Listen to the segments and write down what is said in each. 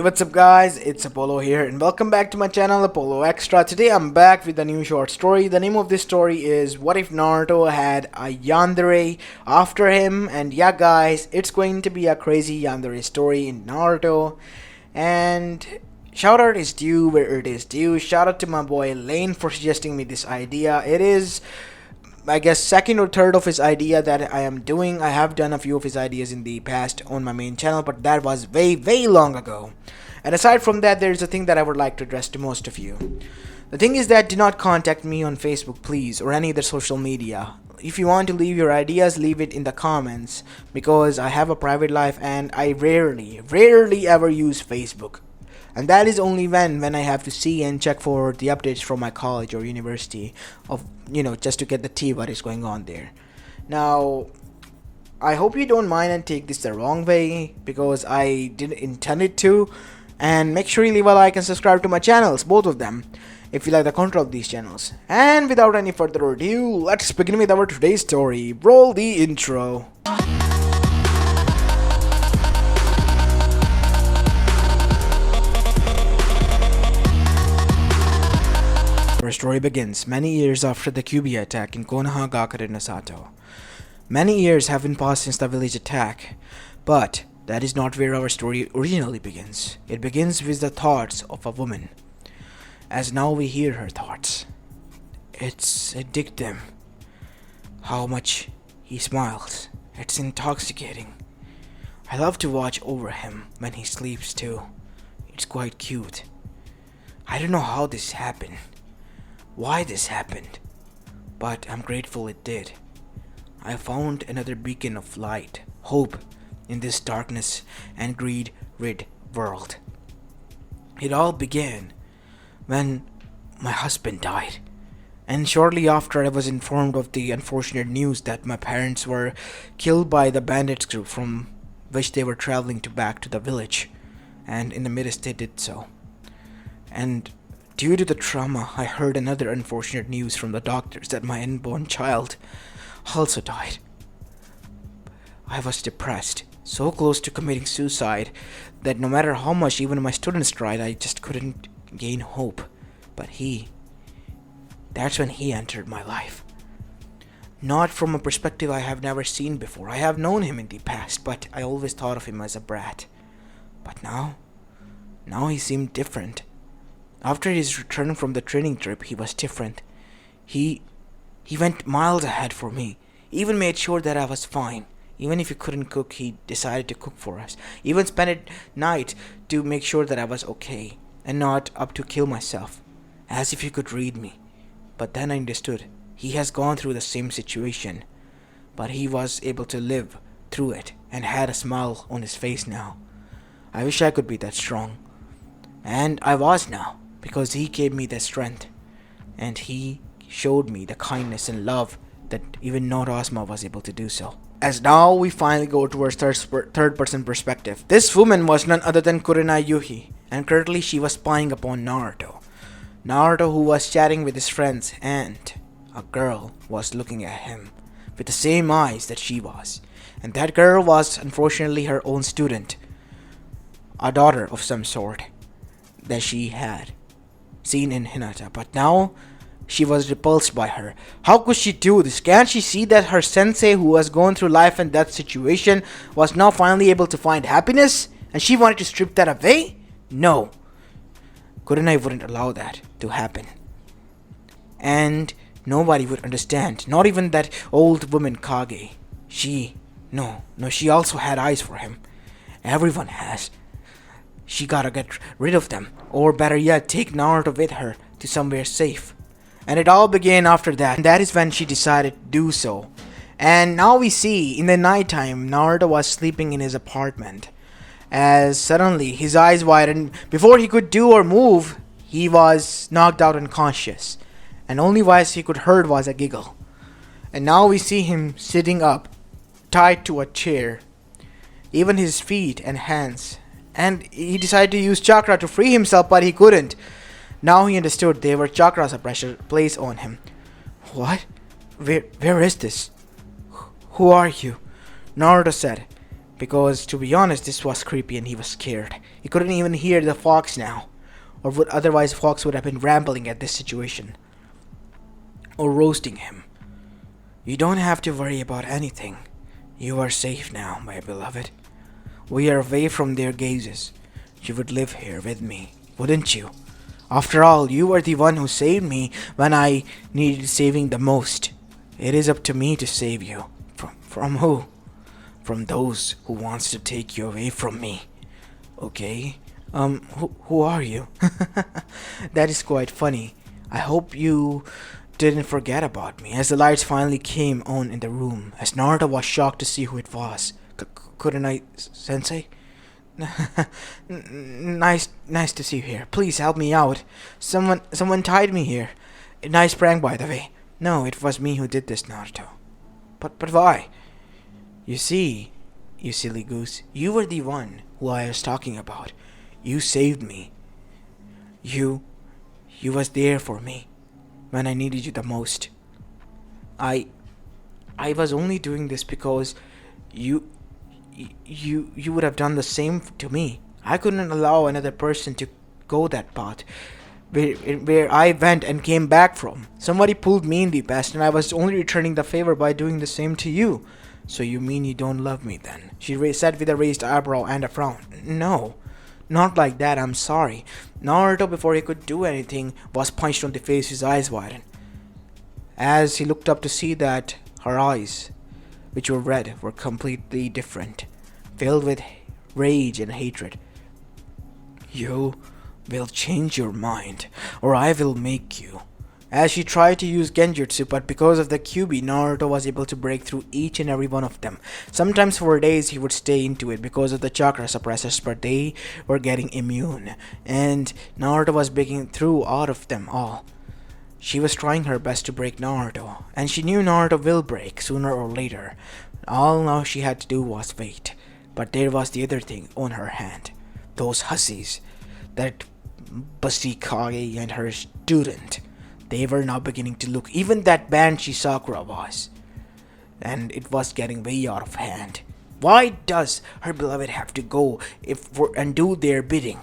What's up guys, it's Apollo here and welcome back to my channel Apollo Extra. Today I'm back with a new short story. The name of this story is What If Naruto Had a Yandere After Him. And yeah guys, it's going to be a crazy yandere story in Naruto. And shout out is due where it is due. Shout out to my boy Lane for suggesting me this idea. It is, I guess, second or third of his idea that I am doing. I have done a few of his ideas in the past on my main channel, but that was way long ago. And aside from that, there is a thing that I would like to address to most of you. The thing is that do not contact me on Facebook, please, or any other social media. If you want to leave your ideas, leave it in the comments, because I have a private life and I rarely ever use Facebook. And that is only when I have to see and check for the updates from my college or university of, just to get the tea what is going on there. Now, I hope you don't mind and take this the wrong way, because I didn't intend it to. And make sure you leave a like and subscribe to my channels, both of them, if you like the content of these channels. And without any further ado, let's begin with our today's story. Roll the intro. Our story begins many years after the Kyuubi attack in Konohagakure no Sato. Many years have been passed since the village attack, but that is not where our story originally begins. It begins with the thoughts of a woman. As now we hear her thoughts. It's addictive. How much he smiles. It's intoxicating. I love to watch over him when he sleeps too. It's quite cute. I don't know how this happened. Why this happened, but I'm grateful it did. I found another beacon of light, hope, in this darkness and greed-rid world. It all began when my husband died, and shortly after I was informed of the unfortunate news that my parents were killed by the bandits group from which they were traveling back to the village, and in the midst they did so. And due to the trauma, I heard another unfortunate news from the doctors that my unborn child also died. I was depressed, so close to committing suicide that no matter how much even my students tried, I just couldn't gain hope. But that's when he entered my life. Not from a perspective I have never seen before. I have known him in the past, but I always thought of him as a brat. But now he seemed different. After his return from the training trip, he was different. He went miles ahead for me. Even made sure that I was fine. Even if he couldn't cook, he decided to cook for us. Even spent at night to make sure that I was okay and not up to kill myself. As if he could read me. But then I understood. He has gone through the same situation. But he was able to live through it and had a smile on his face now. I wish I could be that strong. And I was now, because he gave me the strength. And he showed me the kindness and love that even not Asma was able to do so. As now we finally go towards third person perspective. This woman was none other than Kurenai Yuhi, and currently she was spying upon Naruto. Naruto, who was chatting with his friends, and a girl was looking at him with the same eyes that she was. And that girl was unfortunately her own student, a daughter of some sort that she had seen in Hinata, but now she was repulsed by her. How could she do this? Can't she see that her sensei, who was going through life and death situation, was now finally able to find happiness? And she wanted to strip that away? No. Kurenai wouldn't allow that to happen. And nobody would understand. Not even that old woman Kage. She also had eyes for him. Everyone has. She gotta get rid of them. Or better yet, take Naruto with her to somewhere safe. And it all began after that. And that is when she decided to do so. And now we see, in the nighttime, Naruto was sleeping in his apartment. As suddenly, his eyes widened. Before he could do or move, he was knocked out unconscious. And only voice he could heard was a giggle. And now we see him sitting up, tied to a chair. Even his feet and hands. And he decided to use chakra to free himself, but he couldn't. Now he understood there were chakra suppressor placed on him. What? Where is this? Who are you? Naruto said. Because, to be honest, this was creepy and he was scared. He couldn't even hear the fox now, or would otherwise fox would have been rambling at this situation, or roasting him. You don't have to worry about anything. You are safe now, my beloved. We are away from their gazes. You would live here with me, wouldn't you? After all, you were the one who saved me when I needed saving the most. It is up to me to save you. From who? From those who wants to take you away from me. Okay? Who are you? That is quite funny. I hope you didn't forget about me. As the lights finally came on in the room, as Naruto was shocked to see who it was. Kurenai sensei? Nice to see you here. Please help me out. Someone tied me here. A nice prank, by the way. No, it was me who did this, Naruto. But why? You see, you silly goose, you were the one who I was talking about. You saved me. You was there for me when I needed you the most. I was only doing this because you would have done the same to me. I couldn't allow another person to go that path where I went and came back from. Somebody pulled me in the past, and I was only returning the favor by doing the same to you. So you mean you don't love me then? She said with a raised eyebrow and a frown. No, not like that, I'm sorry. Naruto, before he could do anything, was punched on the face, his eyes widened. As he looked up to see that her eyes, which were red, were completely different, filled with rage and hatred. You will change your mind, or I will make you. As she tried to use genjutsu, but because of the QB, Naruto was able to break through each and every one of them. Sometimes for days he would stay into it because of the chakra suppressors, but they were getting immune, and Naruto was breaking through out of them all. She was trying her best to break Naruto, and she knew Naruto will break sooner or later. All now she had to do was wait. But there was the other thing on her hand. Those hussies. That Bussy Kage and her student. They were now beginning to look. Even that Banshee Sakura was. And it was getting way out of hand. Why does her beloved have to go and do their bidding?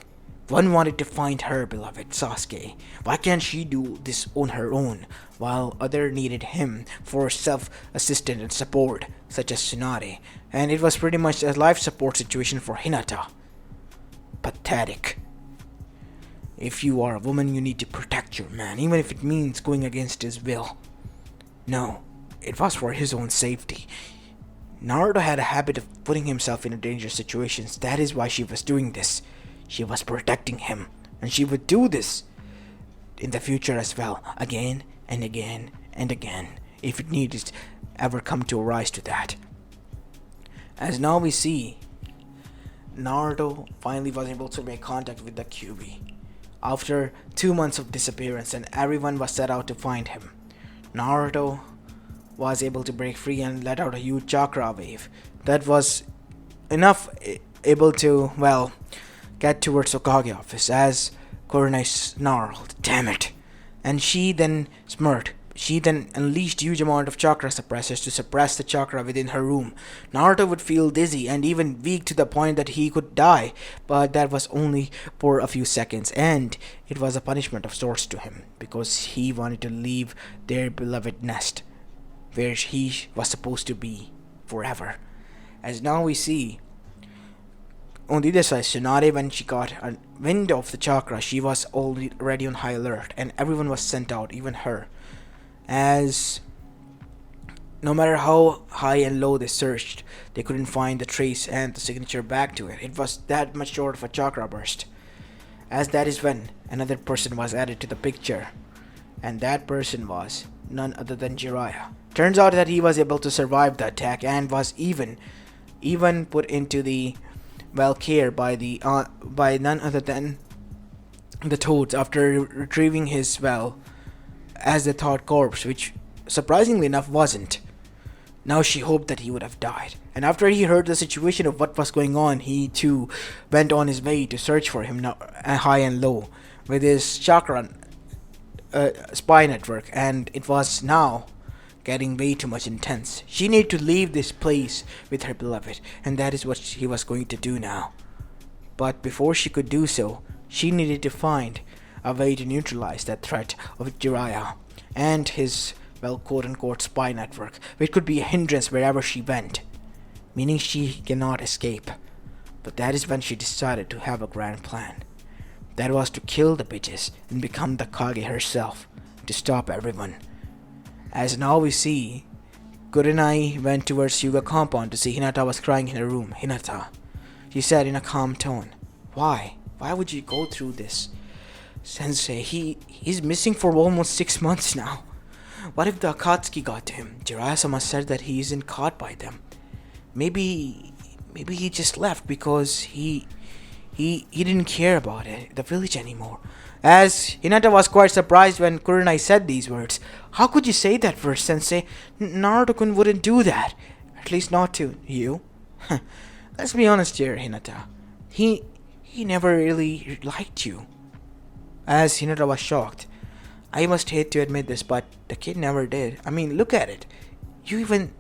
One wanted to find her beloved Sasuke. Why can't she do this on her own, while other needed him for self-assistance and support, such as Tsunade, and it was pretty much a life support situation for Hinata. Pathetic. If you are a woman, you need to protect your man, even if it means going against his will. No, it was for his own safety. Naruto had a habit of putting himself in dangerous situations. That is why she was doing this. She was protecting him, and she would do this in the future as well, again and again and again, if it needed ever come to a rise to that. As now we see, Naruto finally was able to make contact with the QB. After 2 months of disappearance, and everyone was set out to find him, Naruto was able to break free and let out a huge chakra wave that was enough able to, well, get towards Hokage office as Kurenai snarled, "Damn it!" And she then smirked. She then unleashed huge amount of chakra suppressors to suppress the chakra within her room. Naruto would feel dizzy and even weak to the point that he could die, but that was only for a few seconds, and it was a punishment of sorts to him, because he wanted to leave their beloved nest, where he was supposed to be forever. As now we see, on the other side, Tsunade, when she got a wind of the chakra, she was already on high alert, and everyone was sent out, even her. As no matter how high and low they searched, they couldn't find the trace and the signature back to it. It was that much short of a chakra burst. As that is when another person was added to the picture, and that person was none other than Jiraiya. Turns out that he was able to survive the attack and was even put into the care by none other than the Toads after retrieving his as the thought corpse, which surprisingly enough wasn't. Now she hoped that he would have died, and after he heard the situation of what was going on, he too went on his way to search for him, high and low, with his chakra spy network, and it was now getting way too much intense. She needed to leave this place with her beloved, and that is what he was going to do now. But before she could do so, she needed to find a way to neutralize that threat of Jiraiya and his, well, quote-unquote spy network, which could be a hindrance wherever she went, meaning she cannot escape. But that is when she decided to have a grand plan. That was to kill the bitches and become the Kage herself, to stop everyone. As now we see, Kurenai went towards Hyuga compound to see Hinata was crying in her room. Hinata, she said in a calm tone. Why? Why would you go through this? Sensei, he's missing for almost 6 months now. What if the Akatsuki got to him? Jiraiya-sama said that he isn't caught by them. Maybe he just left because he didn't care about it, the village anymore. As Hinata was quite surprised when Kurenai said these words. How could you say that first, Sensei? Naruto-kun wouldn't do that. At least not to you. Let's be honest here, Hinata. He never really liked you. As Hinata was shocked. I must hate to admit this, but the kid never did. I mean, look at it. You even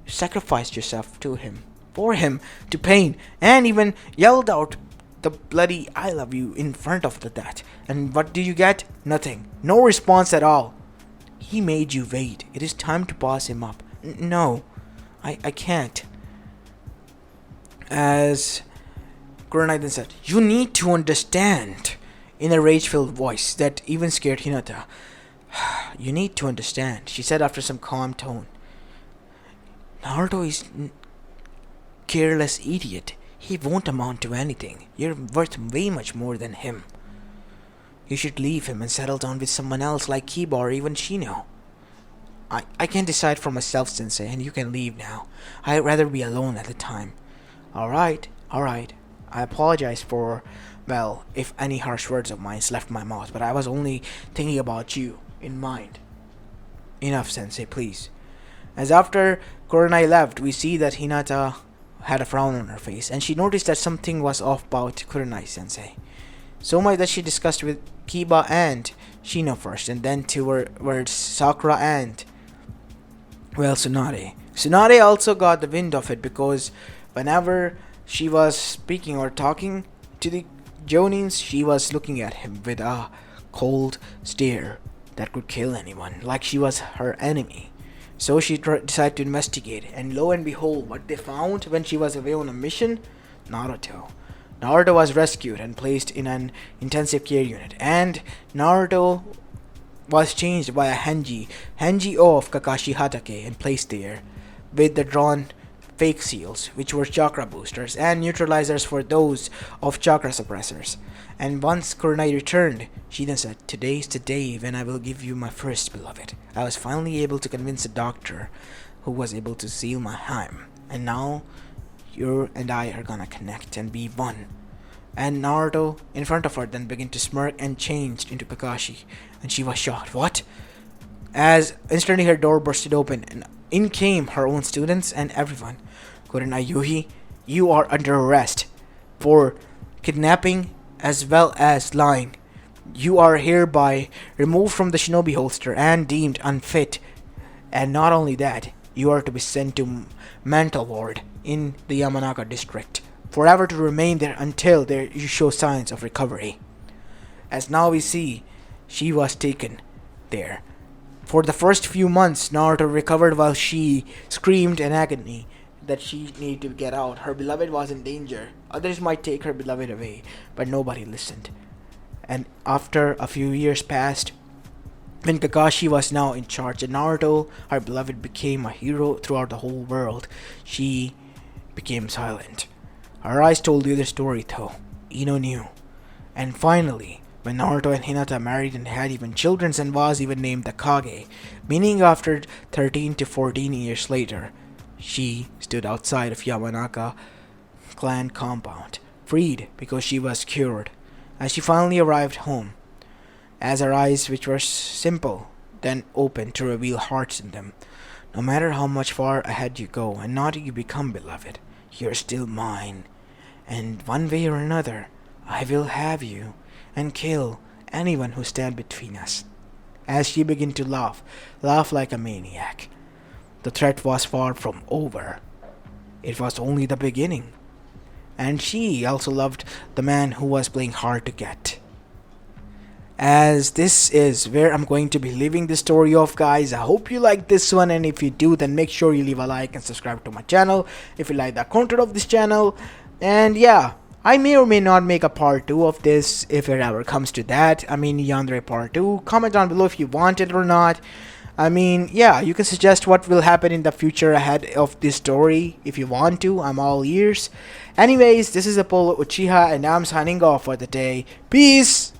sacrificed yourself to him, for him, to pain, and even yelled out the bloody I love you in front of that. And what do you get? Nothing. No response at all. He made you wait. It is time to pass him up. No, I can't. As Kurenai then said, you need to understand, in a rage-filled voice that even scared Hinata. You need to understand, she said after some calm tone. Naruto is careless idiot. He won't amount to anything. You're worth way much more than him. You should leave him and settle down with someone else like Kiba or even Shino. I can't decide for myself, Sensei, and you can leave now. I'd rather be alone at the time. Alright. I apologize for, well, if any harsh words of mine left my mouth, but I was only thinking about you in mind. Enough, Sensei, please. As after Kurenai left, we see that Hinata had a frown on her face, and she noticed that something was off about Kurenai Sensei. So much that she discussed with Kiba and Shino first, and then towards Sakura and, well, Tsunade. Tsunade also got the wind of it because whenever she was speaking or talking to the Jonins, she was looking at him with a cold stare that could kill anyone, like she was her enemy. So she decided to investigate, and lo and behold, what they found when she was away on a mission? Naruto. Naruto was rescued and placed in an intensive care unit, and Naruto was changed by a Henji of Kakashi Hatake, and placed there with the drawn fake seals, which were chakra boosters and neutralizers for those of chakra suppressors. And once Kurenai returned, she then said, "Today's the day when I will give you my first beloved. I was finally able to convince a doctor who was able to seal my hyme. And now, you and I are gonna connect and be one." And Naruto, in front of her, then began to smirk and changed into Kakashi. And she was shocked. What? As instantly her door bursted open, and in came her own students and everyone. Kurenai Yuhi, you are under arrest for kidnapping as well as lying. You are hereby removed from the shinobi holster and deemed unfit. And not only that, you are to be sent to mental ward in the Yamanaka district, forever to remain there until you show signs of recovery. As now we see, she was taken there. For the first few months, Naruto recovered while she screamed in agony that she needed to get out. Her beloved was in danger. Others might take her beloved away, but nobody listened. And after a few years passed, when Kakashi was now in charge and Naruto, her beloved, became a hero throughout the whole world, she became silent. Her eyes told the other story though. Ino knew. And finally, when Naruto and Hinata married and had even children and was even named the Kage, meaning after 13 to 14 years later, she stood outside of Yamanaka clan compound, freed because she was cured. As she finally arrived home, as her eyes, which were simple, then opened to reveal hearts in them. No matter how much far ahead you go and not you become beloved, you're still mine. And one way or another, I will have you and kill anyone who stand between us. As she began to laugh like a maniac. The threat was far from over. It was only the beginning. and she also loved the man who was playing hard to get. As this is where I'm going to be leaving the story off, guys. I hope you like this one, and if you do, then make sure you leave a like and subscribe to my channel if you like the content of this channel. And yeah, I may or may not make a part 2 of this if it ever comes to that. I mean, yandere part 2. Comment down below if you want it or not. I mean, yeah, you can suggest what will happen in the future ahead of this story if you want to. I'm all ears. Anyways, this is Apollo Uchiha, and I'm signing off for the day. Peace!